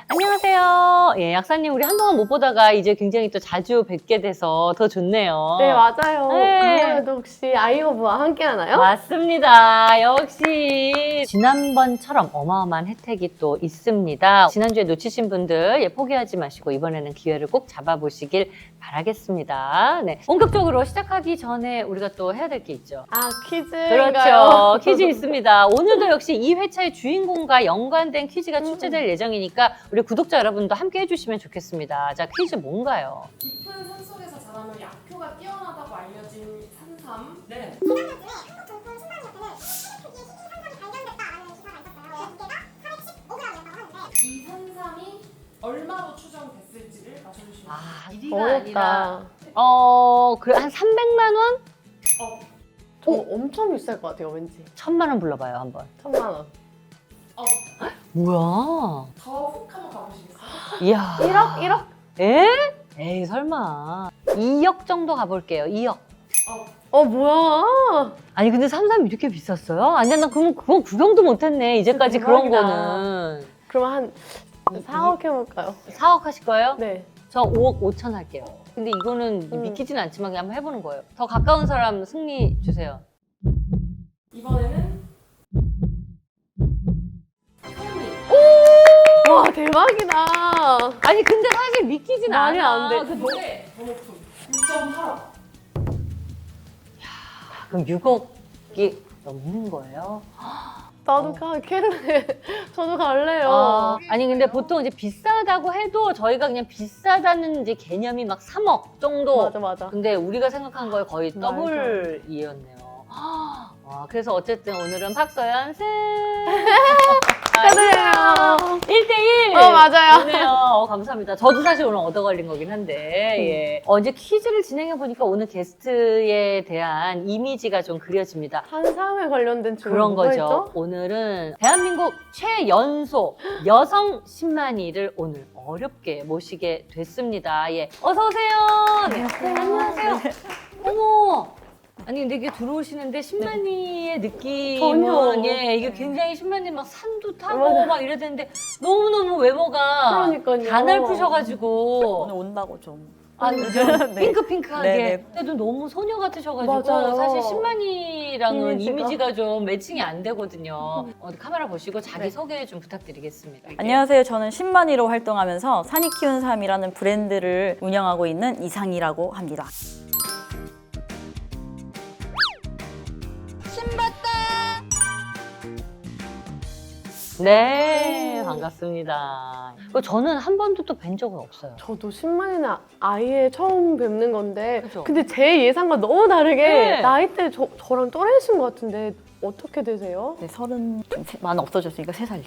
안녕하세요. 예, 약사님 우리 한동안 못 보다가 이제 굉장히 또 자주 뵙게 돼서 더 좋네요. 네, 맞아요. 네. 이번에도 혹시 아이오브와 함께 하나요? 맞습니다. 역시 지난번처럼 어마어마한 혜택이 또 있습니다. 지난주에 놓치신 분들 포기하지 마시고 이번에는 기회를 꼭 잡아보시길 바라겠습니다. 네, 본격적으로 시작하기 전에 우리가 또 해야 될 게 있죠. 아, 퀴즈인가요? 그렇죠. 퀴즈 있습니다. 오늘도 역시 이 회차의 주인공과 연관된 퀴즈가 출제될 예정이니까 우리 구독자 여러분도 함께 해주시면 좋겠습니다. 자, 퀴즈 뭔가요? 깊은 산속에서 자라는 약효가 뛰어나다고 알려진 산삼. 네. 지난주 중에 한국 정품 신발이었다는 이 300크기의 신진산삼이 발견됐다. 무게가 415g이었다고 하는데 산삼이 얼마로 추정됐을지를 맞춰주시면 아, 돼요. 길이가 어렵다. 그래, 한 300만 원? 저 엄청 비쌀 것 같아요, 왠지. 1000만 원 불러봐요, 한번. 1000만 원. 뭐야? 더 훅 한번 가보시겠어요? 이야. 1억? 1억? 에? 에이, 설마. 2억 정도 가볼게요, 2억. 뭐야? 아니, 근데 삼삼 이렇게 비쌌어요? 아니, 나 그건 구경도 못했네, 이제까지 그런 대박이다. 거는. 그럼 한 4억 해볼까요? 4억 하실 거예요? 네. 저 5억 5천 할게요. 근데 이거는 믿기진 않지만 그냥 한번 해보는 거예요. 더 가까운 사람 승리 주세요. 이번에는 현미. 와, 대박이다. 아니, 근데 사실 믿기진 말이 않아. 안 돼. 근데 더 높은 6.8억. 그럼 6억이 넘는 거예요? 나도 갈래. 저도 갈래요. 아니 근데 보통 이제 비싸다고 해도 저희가 그냥 비싸다는 이제 개념이 막 3억 정도. 맞아. 근데 우리가 생각한 거에 거의 맞아. 더블이었네요. 와, 그래서 어쨌든 오늘은 박서연 승. 축하드려요. 1대1. 맞아요. 좋네요. 감사합니다. 저도 사실 오늘 얻어 걸린 거긴 한데, 예. 이제 퀴즈를 진행해 보니까 오늘 게스트에 대한 이미지가 좀 그려집니다. 산삼에 관련된 주문 그런 뭐가 거죠. 있죠? 오늘은 대한민국 최연소 여성 10만위를 오늘 어렵게 모시게 됐습니다. 예. 어서 오세요. 네. 안녕하세요. 어머. 아니 근데 이게 들어오시는데 10만위의 느낌은 전혀. 예, 이게 굉장히 10만위 막 산도 타고 맞아요. 막 이래야 되는데 너무너무 외모가 그러니까요. 다 넓으셔가지고 오늘 온다고 좀. 아, 좀 네. 핑크핑크하게. 네네. 그래도 너무 소녀 같으셔가지고 맞아요. 사실 10만이랑은 이미지가. 이미지가 좀 매칭이 안 되거든요. 카메라 보시고 자기 네. 소개 좀 부탁드리겠습니다. 안녕하세요. 저는 10만위로 활동하면서 산이 키운 삶이라는 브랜드를 운영하고 있는 이상이라고 합니다. 네, 반갑습니다. 저는 한 번도 또 뵌 적은 없어요. 저도 10만이나 아예 처음 뵙는 건데 그죠? 근데 제 예상과 너무 다르게 네. 나이대 저랑 또래신 것 같은데 어떻게 되세요? 네, 30만 없어졌으니까 3살요.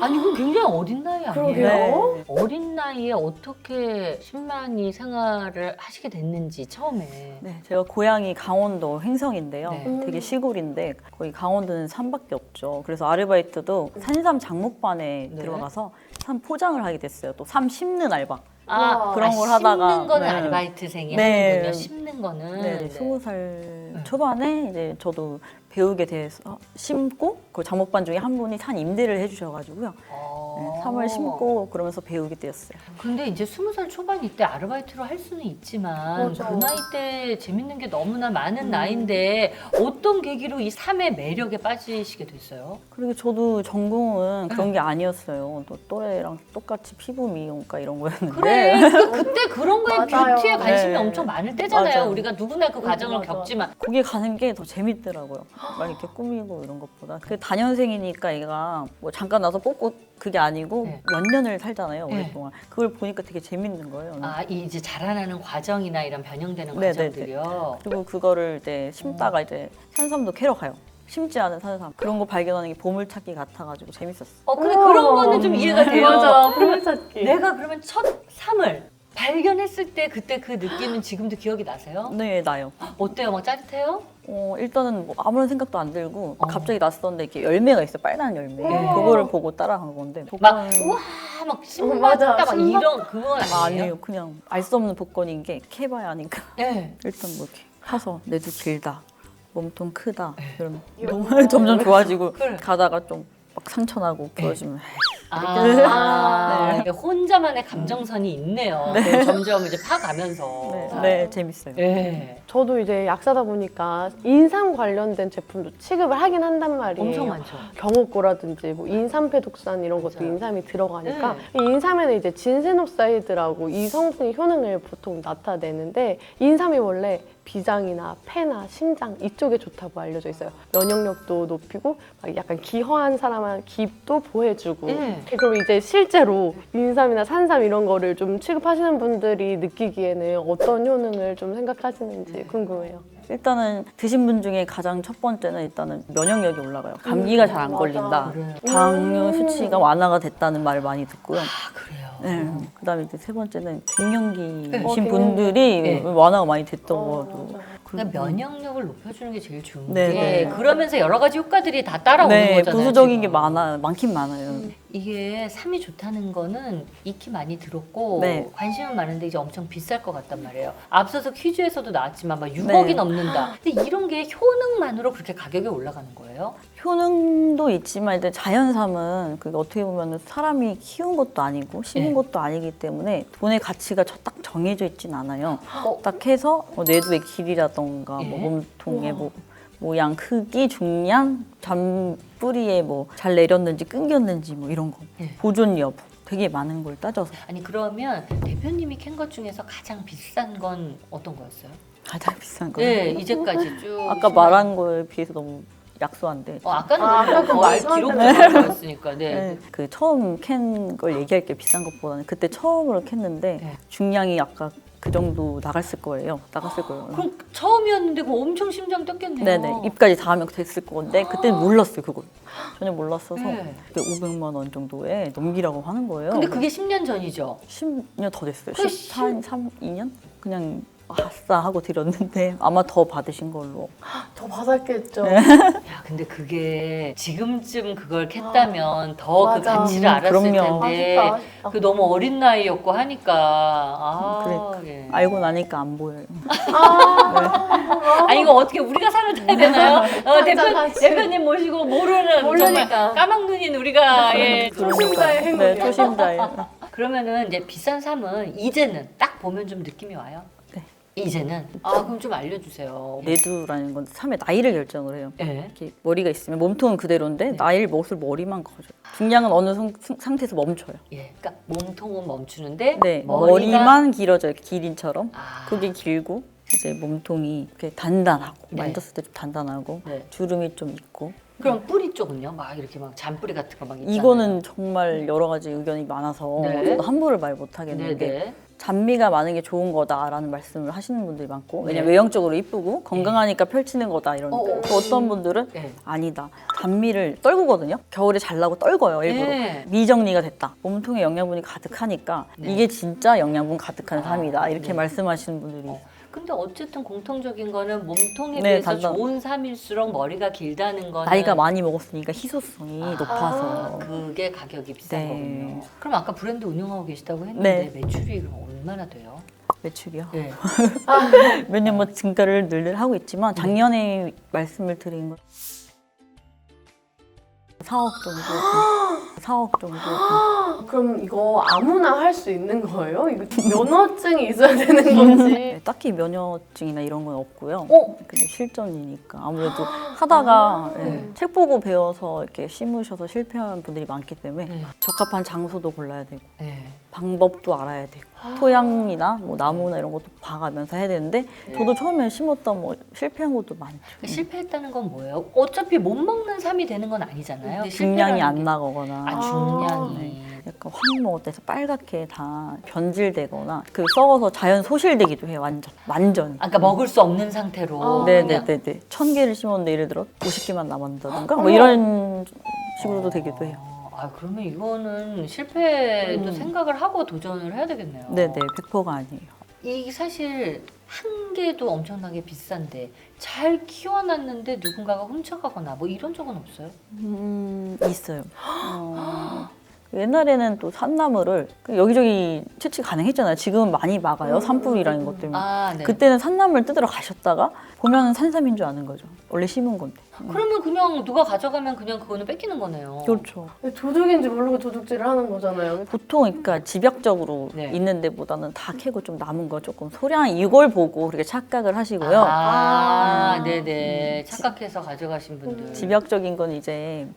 아니, 그건 굉장히 어린 나이 아니에요? 그러게요. 네. 어린 나이에 어떻게 10만이 생활을 하시게 됐는지 처음에. 네, 제가 고향이 강원도 횡성인데요. 네. 되게 시골인데 거기 강원도는 산밖에 없죠. 그래서 아르바이트도 산삼 장목반에 네. 들어가서 삼 포장을 하게 됐어요. 또 삼 심는 알바. 아, 그런 걸 하다가, 씹는 거는 네. 아르바이트생이 네. 하는군요. 씹는 거는. 네, 20살 초반에 이제 저도 배우게 돼서 심고 그 장목반 중에 한 분이 산 임대를 해주셔가지고요. 네, 3월 심고 그러면서 배우게 되었어요. 근데 이제 20살 초반 이때 아르바이트로 할 수는 있지만 맞아. 그 나이 때 재밌는 게 너무나 많은 나이인데 어떤 계기로 이 삶의 매력에 빠지시게 됐어요? 그리고 저도 전공은 그런 게 아니었어요. 또 또래랑 똑같이 피부 미용과 이런 거였는데. 그래. 그때 그런 거에 맞아요. 뷰티에 관심이 네. 엄청 많을 때잖아요. 맞아요. 우리가 누구나 그 과정을 맞아. 겪지만. 거기 가는 게 더 재밌더라고요. 막 이렇게 꾸미고 이런 것보다. 그 단연생이니까 얘가 뭐 잠깐 나서 뽑고 그게 아니고 네. 몇 년을 살잖아요, 네. 오랫동안. 그걸 보니까 되게 재밌는 거예요. 아, 이 이제 자라나는 과정이나 이런 변형되는 네, 과정들이요. 그리고 그거를 이제 심다가 이제 산삼도 캐러 가요. 심지 않은 산삼. 그런 거 발견하는 게 보물찾기 같아가지고 재밌었어요. 근데 우와. 그런 거는 좀 이해가 돼요. 맞아, 보물찾기. 내가 그러면 첫 삶을 발견했을 때 그때 그 느낌은 지금도 기억이 나세요? 네, 나요. 어때요? 막 짜릿해요? 일단은 뭐 아무런 생각도 안 들고 어. 갑자기 낯선데 이렇게 열매가 있어요. 빨간 열매. 네. 그거를 보고 따라간 건데. 막 복권- 우와 막 맞아. 신봤다 막 신봤다. 이런 그건 아니에요? 아니에요. 그냥 알 수 없는 복권인 게 캐봐야 하니까. 네. 일단 뭐 이렇게 파서 내도 길다. 몸통 크다. 이러면 이야. 너무 점점 좋아지고 그래. 가다가 좀 막 상처나고 부러지면 아, 혼자만의 감정선이 있네요. 점점 이제 파가면서. 네, 재밌어요. 네. 저도 이제 약사다 보니까 인삼 관련된 제품도 취급을 하긴 한단 말이에요. 엄청 많죠. 경옥고라든지 뭐 인삼페독산 이런 것도 맞아요. 인삼이 들어가니까 이 인삼에는 이제 진세노사이드라고 이 성분이 효능을 보통 나타내는데 인삼이 원래 비장이나 폐나 심장 이쪽에 좋다고 알려져 있어요. 면역력도 높이고 막 약간 기허한 사람한 기도 보호해주고. 그럼 이제 실제로 인삼이나 산삼 이런 거를 좀 취급하시는 분들이 느끼기에는 어떤 효능을 좀 생각하시는지 궁금해요. 일단은 드신 분 중에 가장 첫 번째는 일단은 면역력이 올라가요. 감기가 잘 안 맞아. 걸린다. 그래요. 당뇨 수치가 완화가 됐다는 말을 많이 듣고요. 아, 그래요. 네. 그다음에 이제 세 번째는 갱년기이신 갱년기. 분들이 네. 완화가 많이 됐던 것도. 맞아. 그러니까 면역력을 높여주는 게 제일 좋은 네, 게 네. 그러면서 여러 가지 효과들이 다 따라오는 네, 거잖아요. 부수적인 게 지금. 많긴 많아요. 이게 삼이 좋다는 거는 익히 많이 들었고 네. 관심은 많은데 이제 엄청 비쌀 것 같단 말이에요. 앞서서 퀴즈에서도 나왔지만 막 6억이 네. 넘는다. 근데 이런 게 효능만으로 그렇게 가격이 올라가는 거예요? 효능도 있지만 일단 자연삼은 그게 어떻게 보면 사람이 키운 것도 아니고 심은 네. 것도 아니기 때문에 돈의 가치가 딱 정해져 있진 않아요. 어. 딱 해서 뇌두의 길이라던가 예. 뭐 몸통의 모양, 크기, 중량, 잔뿌리에 뭐 잘 내렸는지 끊겼는지 뭐 이런 거 예. 보존 여부 되게 많은 걸 따져서 아니 그러면 대표님이 캔 것 중에서 가장 비싼 건 어떤 거였어요? 가장 비싼 거예요. 네, 이제까지 쭉 아까 말한 거에 비해서 너무 약소한데 아까는 아까 거의 말도 안 기록적이었으니까 네. 네. 그 처음 캔 걸 얘기할 게 비싼 것보다는 그때 처음으로 캤는데 네. 중량이 아까 그 정도 나갔을 거예요. 그럼 처음이었는데 그거 엄청 심장 떴겠네요. 네네 입까지 닿으면 됐을 건데 그때는 몰랐어요 그걸 전혀 몰랐어서 네. 그때 500만 원 정도에 넘기라고 하는 거예요. 근데 그게 10년 전이죠. 10년 더 됐어요. 그 13, 2년? 그냥 아싸 하고 드렸는데 아마 더 받으신 걸로. 더 받았겠죠. 야, 근데 그게 지금쯤 그걸 캤다면 더 그 맞아. 가치를 알았을 그럼요. 텐데 아쉽다, 아쉽다. 그 너무 어린 나이였고 하니까 그러니까. 예. 알고 나니까 안 보여요. 아 이거 어떻게 우리가 상을 타야 되나요? 같이. 대표님 모시고 모르는 모르니까. 정말 까막눈인 우리가 예. 초심자의 네, 행운이야. 초심자예요. 그러면은 이제 비싼 삶은 이제는 딱 보면 좀 느낌이 와요. 네. 이제는 그럼 좀 알려주세요. 내두라는 건 삶의 나이를 결정을 해요. 예. 이렇게 머리가 있으면 몸통은 그대로인데 네. 나이를 먹을수록 머리만 커져요. 중량은 어느 상태에서 멈춰요. 예. 그러니까 몸통은 멈추는데 네, 머리가 머리만 길어져요. 기린처럼. 아. 그게 길고 이제 몸통이 이렇게 단단하고 네. 만졌을 때 좀 단단하고 네. 주름이 좀 있고. 그럼 뿌리 쪽은요? 막 이렇게 막 잔뿌리 같은 거 막 있잖아요. 이거는 정말 여러 가지 의견이 많아서 네. 저도 함부로 말 못하겠는데 네네. 잔미가 많은 게 좋은 거다라는 말씀을 하시는 분들이 많고 네. 왜냐면 외형적으로 이쁘고 건강하니까 펼치는 거다 이러니까 또 어떤 분들은 네. 아니다 잔미를 떨구거든요. 겨울에 잘라고 떨궈요 일부러. 네. 미정리가 됐다. 몸통에 영양분이 가득하니까 네. 이게 진짜 영양분 가득한 삶이다 이렇게 네. 말씀하시는 분들이 근데 어쨌든 공통적인 거는 몸통에 네, 비해서 단단. 좋은 삶일수록 머리가 길다는 거는 나이가 많이 먹었으니까 희소성이 높아서 그게 가격이 비싼 네. 거군요. 그럼 아까 브랜드 운영하고 계시다고 했는데 네. 매출이 그럼 얼마나 돼요? 매출이요. 네. 몇 년 뭐 증가를 늘 하고 있지만 작년에 말씀을 드린 건 4억 정도. 4억 정도. 그럼 이거 아무나 할 수 있는 거예요? 이거 면허증이 있어야 되는 건지. 네, 딱히 면허증이나 이런 건 없고요. 어? 근데 실전이니까 아무래도 하다가 예, 책 보고 배워서 이렇게 심으셔서 실패한 분들이 많기 때문에 네. 적합한 장소도 골라야 되고 네. 방법도 알아야 되고 토양이나 뭐 나무나 이런 것도 봐가면서 해야 되는데 저도 처음에 심었다 뭐 실패한 것도 많죠. 실패했다는 건 뭐예요? 어차피 못 먹는 삶이 되는 건 아니잖아요. 근데 중량이 실패라는 안 게- 나거나 아 중량이. 네. 약간 확 먹었다 해서 빨갛게 다 변질되거나 그 썩어서 자연 소실되기도 해요. 완전히. 아까 먹을 수 없는 상태로. 그냥- 네네네네. 1000개를 심었는데 예를 들어 50개만 남았다던가 뭐 이런 식으로도 되기도 해요. 아 그러면 이거는 실패도 생각을 하고 도전을 해야 되겠네요. 네네 100%가 아니에요. 이게 사실 한 개도 엄청나게 비싼데 잘 키워놨는데 누군가가 훔쳐가거나 뭐 이런 적은 없어요? 있어요. 옛날에는 또 산나물을 여기저기 채취 가능했잖아요. 지금은 많이 막아요. 산불이라는 것 때문에. 아, 네. 그때는 산나물 뜯으러 가셨다가 보면 산삼인 줄 아는 거죠. 원래 심은 건데. 그러면 그냥 누가 가져가면 그냥 그거는 뺏기는 거네요. 그렇죠. 도둑인지 모르고 도둑질을 하는 거잖아요. 보통 그러니까 집약적으로 네. 있는 데보다는 다 캐고 좀 남은 거 조금 소량 이걸 보고 그렇게 착각을 하시고요. 아, 아. 네네. 착각해서 가져가신 분들. 집약적인 건 이제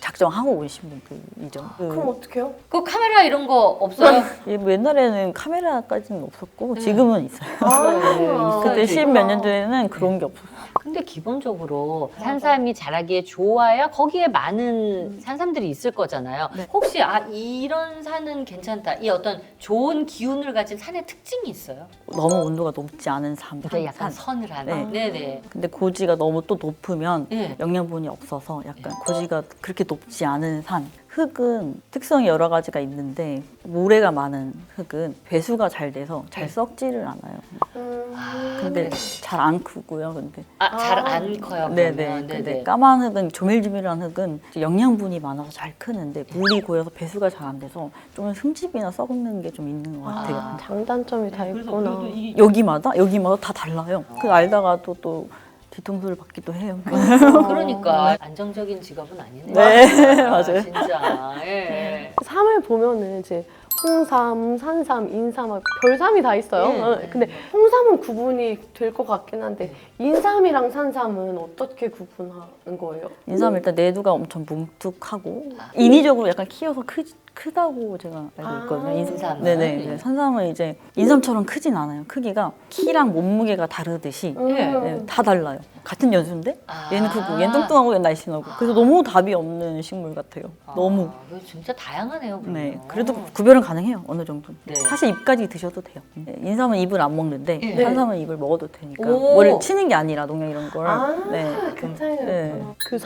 작정하고 오신 분들이죠. 그럼 어떡해요? 그 카메라 이런 거 없어요? 뭐 옛날에는 카메라까지는 없었고 네. 지금은 있어요. 아, 그때 있어야지. 10몇 년 전에는 그런 게 없었어요. 근데 기본적으로 산삼이 자라기에 좋아야 거기에 많은 산삼들이 있을 거잖아요. 네. 혹시 이런 산은 괜찮다. 이 어떤 좋은 기운을 가진 산의 특징이 있어요? 너무 온도가 높지 않은 삶. 이게 약간 서늘한. 네. 네네. 근데 고지가 너무 또 높으면 네. 영양분이 없어서 약간 고지가 그렇게 높지 않은 산. 흙은 특성이 여러 가지가 있는데 모래가 많은 흙은 배수가 잘 돼서 잘 썩지를 않아요. 근데 잘 안 크고요. 근데 잘 안 커요. 네네. 그러면. 근데 까만 흙은 조밀조밀한 흙은 이제 영양분이 많아서 잘 크는데 물이 고여서 배수가 잘 안 돼서 좀 흠집이나 썩는 게 좀 있는 것 같아요. 장단점이 다 있구나. 여기마다 다 달라요. 그 알다가 또 뒤통수를 받기도 해요. 그러니까 안정적인 직업은 아니네요. 네, 아, 맞아요. 진짜. 예. 삼을 보면은 이제 홍삼, 산삼, 인삼, 별삼이 다 있어요. 네. 근데 홍삼은 구분이 될 것 같긴 한데 인삼이랑 산삼은 어떻게 구분하는 거예요? 인삼 일단 내두가 엄청 뭉툭하고 인위적으로 약간 키워서 크다고 제가 알고 있거든요. 인삼은? 네네. 네. 네. 산삼은 이제 인삼처럼 크진 않아요. 크기가 키랑 몸무게가 다르듯이 네, 다 달라요. 같은 연수인데 얘는 크고 얘는 뚱뚱하고 얘는 날씬하고 그래서 너무 답이 없는 식물 같아요. 너무. 이거 진짜 다양하네요. 그러면. 네. 그래도 구별은 가능해요. 어느 정도. 네. 사실 잎까지 드셔도 돼요. 네, 인삼은 잎을 안 먹는데 네. 산삼은 잎을 먹어도 되니까 오. 뭐를 치는 게 아니라 농약 이런 걸. 네. 그 차이는 네. 그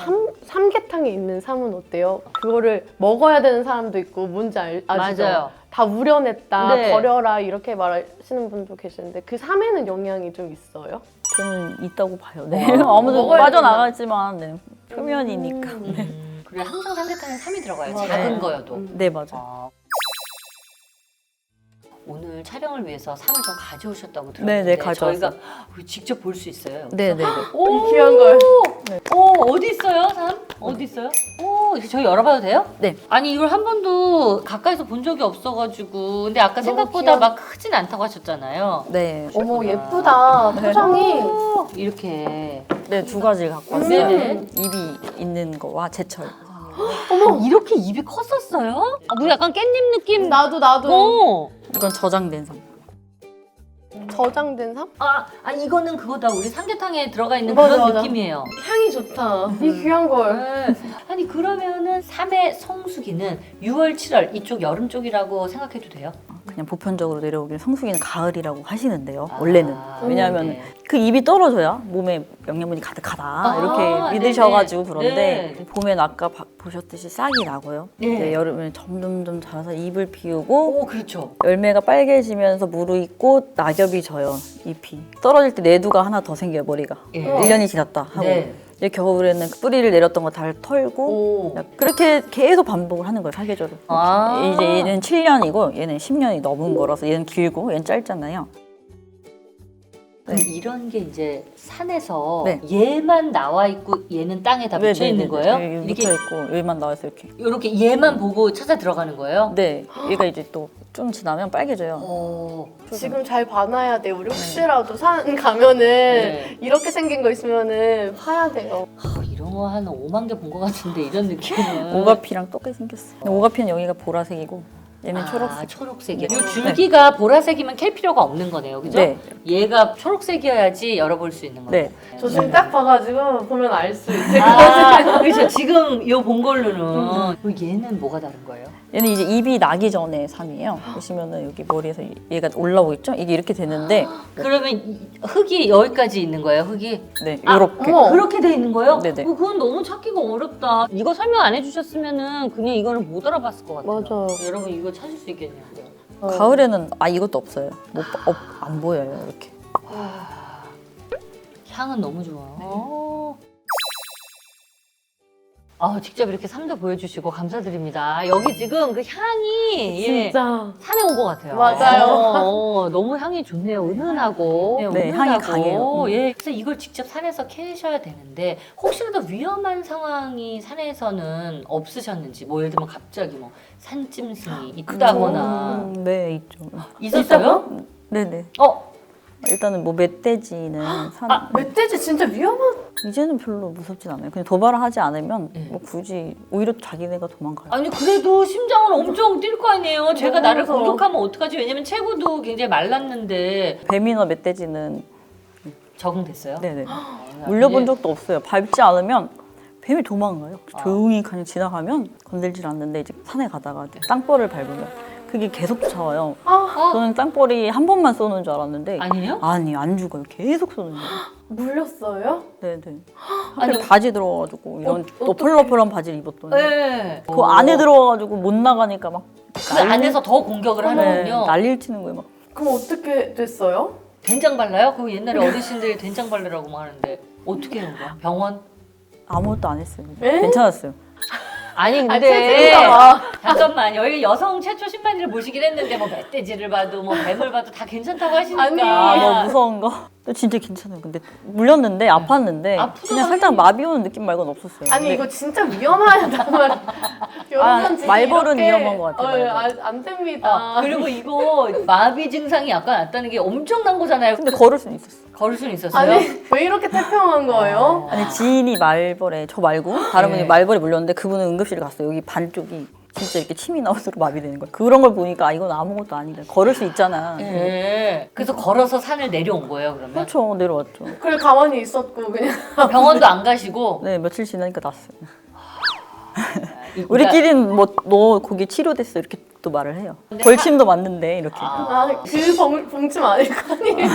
삼계탕에 있는 삼은 어때요? 그거를 먹어야 되는 사람도 있고 뭔지 아시죠? 맞아요. 다 우려냈다, 네. 버려라 이렇게 말하시는 분도 계시는데 그 삼에는 영향이 좀 있어요? 저는 있다고 봐요. 네. 어, 아무도 먹어야 빠져나가지만 네. 표면이니까. 네. 그래 항상 삼계탕에 삼이 들어가요. 맞아요. 작은 거여도. 네, 맞아요. 아. 오늘 촬영을 위해서 삼을 좀 가져오셨다고 네, 들었는데 네, 가져왔어요. 저희가 직접 볼 수 있어요. 네, 네. 오, 귀한 걸. 어디 있어요, 삼? 어디 있어요? 오, 이제 저희 열어봐도 돼요? 네. 아니 이걸 한 번도 가까이서 본 적이 없어가지고 근데 아까 생각보다 귀여워. 막 크진 않다고 하셨잖아요. 네. 어머 예쁘다. 포장이. 오, 이렇게 네, 두 가지를 갖고 왔어요. 네네. 입이 있는 거와 제철. 이렇게 입이 컸었어요? 뭐 약간 깻잎 느낌. 나도. 오. 이건 저장된 삼. 저장된 삼? 이거는 그거다. 우리 삼계탕에 들어가 있는 맞아, 그런 맞아. 느낌이에요. 향이 좋다. 이 귀한 걸. 네. 아니 그러면은 삼의 성수기는 6월, 7월 이쪽 여름 쪽이라고 생각해도 돼요? 그냥 보편적으로 내려오기는 성수기는 가을이라고 하시는데요. 원래는. 아, 왜냐하면 네. 그 입이 떨어져야 몸에 영양분이 가득하다 아, 이렇게 믿으셔가지고 네네. 그런데 네. 봄엔 아까 보셨듯이 싹이 나고요. 네. 이제 여름에 점점 자라서 잎을 피우고 오, 그렇죠. 열매가 빨개지면서 무르익고 낙엽이 져요. 잎이 떨어질 때 내두가 하나 더 생겨요. 머리가 예. 1년이 지났다 하고 네. 이제 겨울에는 뿌리를 내렸던 거 다 털고 오. 그렇게 계속 반복을 하는 거예요. 사계절을. 아. 이제 얘는 7년이고 얘는 10년이 넘은 거라서 얘는 길고 얘는 짧잖아요. 그럼 이런 게 이제 산에서 네. 얘만 나와 있고 얘는 땅에 다 묻혀 있는 거예요? 이렇게 묻혀 있고 여기만 나와서 이렇게. 이렇게 얘만 보고 찾아 들어가는 거예요? 네, 얘가 이제 또 좀 지나면 빨개져요. 오. 지금 잘 봐놔야 돼. 우리 혹시라도 산 가면은 네. 이렇게 생긴 거 있으면은 파야 돼요. 이런 거 한 5만 개 본 것 같은데 이런 느낌은. 오가피랑 똑같이 생겼어. 요 오가피는 여기가 보라색이고 얘는 초록색. 초록색. 초록색이요. 이 줄기가 보라색이면 캘 필요가 없는 거네요, 그죠? 네. 얘가 초록색이어야지 열어볼 수 있는 거예요. 네. 저 지금 딱 봐가지고 보면 알 수 있을 것 아, 같아요. 그렇죠. 지금 요 본 걸로는 그럼 얘는 뭐가 다른 거예요? 얘는 이제 입이 나기 전에 삼이에요. 보시면은 여기 머리에서 얘가 올라오고 있죠? 이게 이렇게 되는데 그러면 흙이 여기까지 있는 거예요, 흙이? 네, 요렇게. 어머. 그렇게 돼 있는 거예요? 네네. 그건 너무 찾기가 어렵다. 이거 설명 안 해주셨으면은 그냥 이거는 못 알아봤을 것 같아요. 맞아요. 여러분 이거 찾을 수 있겠냐고요. 가을에는 이것도 없어요. 안 보여요, 이렇게. 향은 너무 좋아. 직접 이렇게 삶도 보여주시고 감사드립니다. 여기 지금 그 향이 예, 진짜. 산에 온 것 같아요. 맞아요. 너무 향이 좋네요. 은은하고. 네, 향이 강해요. 예, 그래서 이걸 직접 산에서 캐셔야 되는데 혹시라도 위험한 상황이 산에서는 없으셨는지, 뭐 예를 들면 갑자기 뭐 산짐승이 있다거나 네, 있죠. 있었어요? 네네. 어, 일단은 뭐 멧돼지는 산 멧돼지 진짜 위험한. 이제는 별로 무섭진 않아요. 그냥 도발을 하지 않으면 네. 뭐 굳이 오히려 자기네가 도망가요. 아니 그래도 심장은 엄청 뛸 거 아니에요. 제가 나를 무서워. 공격하면 어떡하지? 왜냐면 체구도 굉장히 말랐는데 뱀이나 멧돼지는 적응됐어요? 네네 물려본 적도 없어요. 밟지 않으면 뱀이 도망가요. 아. 조용히 그냥 지나가면 건들질 않는데 이제 산에 가다가 땅벌을 밟으면 그게 계속 쫓아와요. 저는 땅벌이 한 번만 쏘는 줄 알았는데 아니요? 아니 안 죽어요. 계속 쏘는 거예요. 물렸어요? 네네. 아니, 하필 바지 들어가지고 이런 또 어떡해. 펄럭펄럭한 바지를 입었더니 네. 그 안에 들어가가지고 못 나가니까 막 그 안에서 더 공격을 하는군요. 난리를 치는 거예요. 막 그럼 어떻게 됐어요? 된장 발라요? 그 옛날에 어르신들이 된장 바르라고 막 하는데 어떻게 해요? 그거? 병원? 아무것도 안 했어요. 에? 괜찮았어요. 아니 체질인가 근데 봐. 잠깐만 여기 여성 최초 신만이를 모시긴 했는데 뭐 멧돼지를 봐도 뭐 뱀을 봐도 다 괜찮다고 하시니까 아니, 뭐 무서운 거? 근데 진짜 괜찮아요. 근데 물렸는데 아팠는데 아프다 그냥 살짝 마비 오는 느낌 말고는 없었어요. 아니 근데 이거 진짜 위험하다만. 여러분 진짜 말벌은 이렇게- 위험한 것 같아요, 말벌. 안 됩니다. 그리고 이거 마비 증상이 약간 났다는 게 엄청난 거잖아요. 근데 걸을 수는 있었어요. 걸을 수는 있었어요. 아니 왜 이렇게 태평한 거예요? 아니 지인이 말벌에 저 말고 다른 분이 네. 말벌에 물렸는데 그분은 응급실에 갔어요. 여기 반쪽이 진짜 이렇게 침이 나오도록 마비되는 거예요. 그런 걸 보니까 아, 이건 아무것도 아니다. 걸을 수 있잖아. 네. 그래서 걸어서 산을 내려온 거예요, 그러면? 그렇죠. 내려왔죠. 그래 가만히 있었고 그냥. 병원도 안 가시고 네 며칠 지나니까 났어요. 그러니까- 우리끼리는 뭐 너 거기 치료됐어 이렇게 또 말을 해요. 벌침도 맞는데 이렇게. 아그 봉침 아닐 거 아니에요?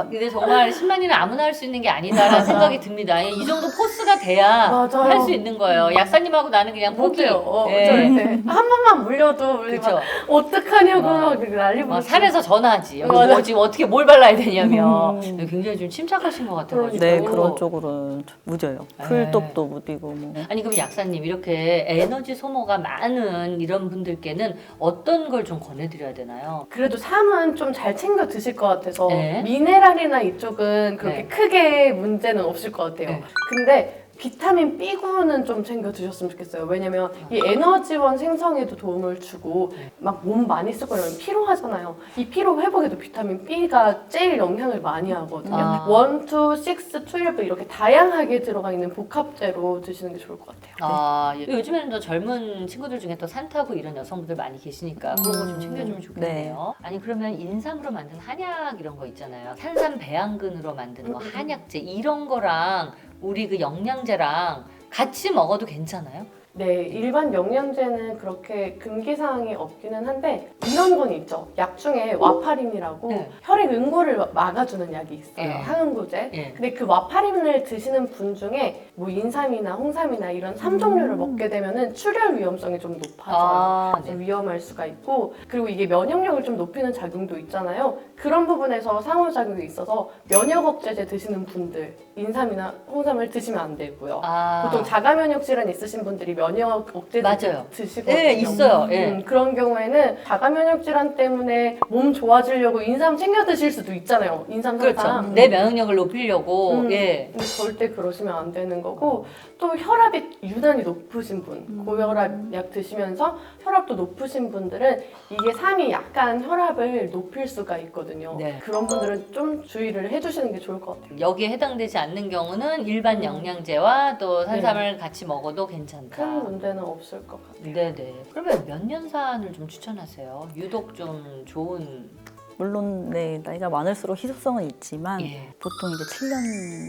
근데 정말 10만이는 아무나 할 수 있는 게 아니다라는 생각이 듭니다. 이 정도 포스가 돼야 맞아요. 할 수 있는 거예요. 약사님하고 나는 그냥 포기. 못해요. 네. 절대. 한 번만 물려도 우리 그쵸. 막 어떡하냐고 막 난리 부르고. 산에서 전화하지. 여기 맞아. 뭐 지금 어떻게 뭘 발라야 되냐며. 굉장히 좀 침착하신 것 같아가지고. 네 그런 쪽으로는 좀 무져요. 풀떡도 무디고 뭐. 아니 그럼 약사님 이렇게 에너지 소모가 많은 이런 분들께는 어떤 걸 좀 권해드려야 되나요? 그래도 삶은 좀 잘 챙겨 드실 것 같아서 네. 미네랄이나 이쪽은 그렇게 네. 크게 문제는 없을 것 같아요. 네. 근데 비타민 B9는 좀 챙겨 드셨으면 좋겠어요. 왜냐면 이 에너지원 생성에도 도움을 주고 네. 막 몸 많이 쓰고 이러면 피로하잖아요. 이 피로 회복에도 비타민 B가 제일 영향을 많이 하거든요. 아. 1, 2, 6, 12 이렇게 다양하게 들어가 있는 복합제로 드시는 게 좋을 것 같아요. 요즘에는 더 젊은 친구들 중에 또 산 타고 이런 여성분들 많이 계시니까 그런 거 좀 챙겨주면 좋겠네요. 아니 그러면 인삼으로 만든 한약 이런 거 있잖아요. 산삼 배양근으로 만든 뭐 한약제 이런 거랑 우리 그 영양제랑 같이 먹어도 괜찮아요? 네, 일반 영양제는 그렇게 금기사항이 없기는 한데 이런 건 있죠. 약 중에 와파린이라고 네. 혈액 응고를 막아주는 약이 있어요. 네. 항응고제. 예. 근데 그 와파린을 드시는 분 중에 뭐 인삼이나 홍삼이나 이런 3종류를 먹게 되면은 출혈 위험성이 좀 높아져요. 그래서 위험할 수가 있고 그리고 이게 면역력을 좀 높이는 작용도 있잖아요. 그런 부분에서 상호작용이 있어서 면역 억제제 드시는 분들 인삼이나 홍삼을 드시면 안 되고요. 보통 자가 면역 질환 있으신 분들이 면역 억제제 맞아요. 드시거든요. 네, 있어요. 예. 그런 경우에는 자가 면역 질환 때문에 몸 좋아지려고 인삼 챙겨 드실 수도 있잖아요. 인삼 그렇죠. 산삼. 내 면역력을 높이려고. 예. 근데 절대 그러시면 안 되는 거고 또 혈압이 유난히 높으신 분 고혈압 약 드시면서 혈압도 높으신 분들은 이게 삼이 약간 혈압을 높일 수가 있거든요. 네. 그런 분들은 좀 주의를 해주시는 게 좋을 것 같아요. 여기에 해당되지 않는 경우는 일반 영양제와 또 산삼을 같이 먹어도 괜찮다. 큰 문제는 없을 것 같아요. 네네. 그러면 몇 년산을 좀 추천하세요? 유독 좀 좋은. 물론 네 나이가 많을수록 희소성은 있지만 예. 보통 이제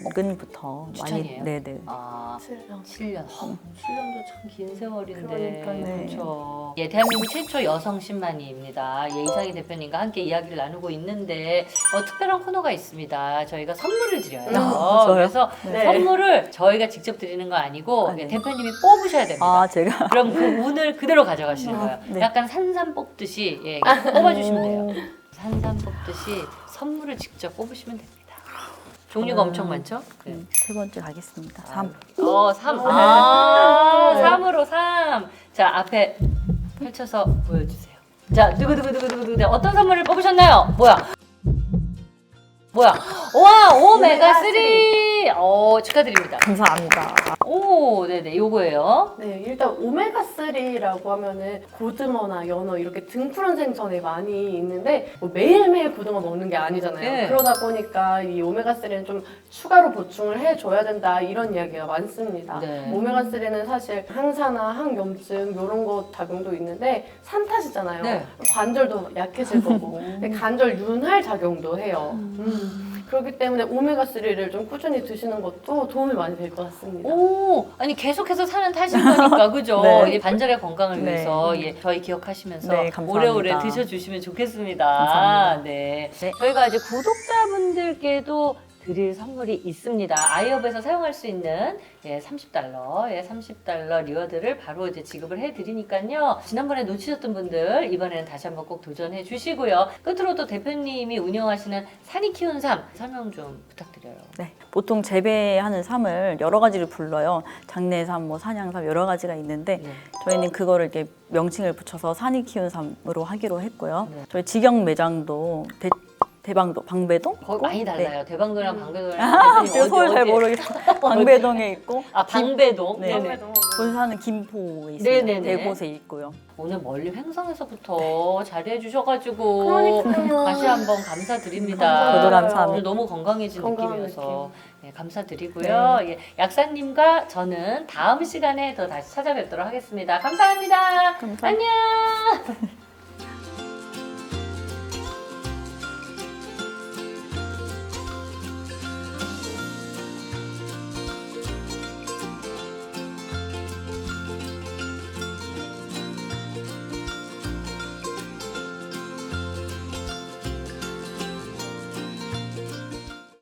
7년근부터 추천이에요? 많이 네네. 7년. 7년. 7년도 참 긴 세월인데. 그러니까요. 그렇죠. 예, 대한민국 최초 여성 신만이입니다. 예, 이상희 대표님과 함께 이야기를 나누고 있는데 특별한 코너가 있습니다. 저희가 선물을 드려요. 저요? 그래서 네. 선물을 저희가 직접 드리는 거 아니고 아, 네. 대표님이 뽑으셔야 됩니다. 아 제가 그럼 그 운을 그대로 가져가시는 거예요. 네. 약간 산삼 뽑듯이 예, 뽑아주시면 돼요. 산삼 뽑듯이 선물을 직접 뽑으시면 됩니다. 종류가 엄청 많죠? 네. 세 번째 가겠습니다. 3. 3. 아, 3으로 3. 자, 앞에 펼쳐서 보여주세요. 자, 두구두구두구두구. 어떤 선물을 뽑으셨나요? 뭐야? 와, 오메가3! 축하드립니다. 감사합니다. 오, 네네, 요거예요. 네, 일단 오메가3라고 하면은 고등어나 연어 이렇게 등푸른 생선에 많이 있는데 뭐 매일매일 고등어 먹는 게 아니잖아요. 네. 그러다 보니까 이 오메가3는 좀 추가로 보충을 해줘야 된다 이런 이야기가 많습니다. 네. 오메가3는 사실 항산화, 항염증 이런 거 작용도 있는데 산 탓이잖아요. 네. 관절도 약해질 거고 근데 관절 윤활 작용도 해요. 그렇기 때문에 오메가3를 좀 꾸준히 드시는 것도 도움이 많이 될 것 같습니다. 오, 아니 계속해서 사는 탓인 거니까, 그죠? 네. 이 반절의 건강을 네. 위해서 저희 기억하시면서 네, 감사합니다. 오래오래 드셔주시면 좋겠습니다. 감사합니다. 네. 네. 저희가 이제 구독자분들께도 드릴 선물이 있습니다. 아이업에서 사용할 수 있는 30달러, 30달러 리워드를 바로 이제 지급을 해드리니까요. 지난번에 놓치셨던 분들 이번에는 다시 한번 꼭 도전해 주시고요. 끝으로 또 대표님이 운영하시는 산이 키운 삶 설명 좀 부탁드려요. 네, 보통 재배하는 삶을 여러 가지를 불러요. 장내삼, 뭐 산양삼 여러 가지가 있는데 네. 저희는 그거를 이렇게 명칭을 붙여서 산이 키운 삶으로 하기로 했고요. 네. 저희 직영 매장도 대방도 방배동 거기 많이 달라요. 대방도랑 방배동이랑 제가 대표님 서울 잘 어디? 모르겠어요. 방배동에 있고 아, 방배동. 네. 네네. 본사는 김포에 있습니다. 네네네. 대곳에 있고요. 오늘 멀리 횡성에서부터 자리해 주셔가지고 그러니까요. 다시 한번 감사드립니다. 감사합니다. 저도 감사합니다. 오늘 너무 건강해진 건강한 느낌이어서 감사드리고요. 예, 약사님과 저는 다음 시간에 더 다시 찾아뵙도록 하겠습니다. 감사합니다. 감사합니다. 안녕.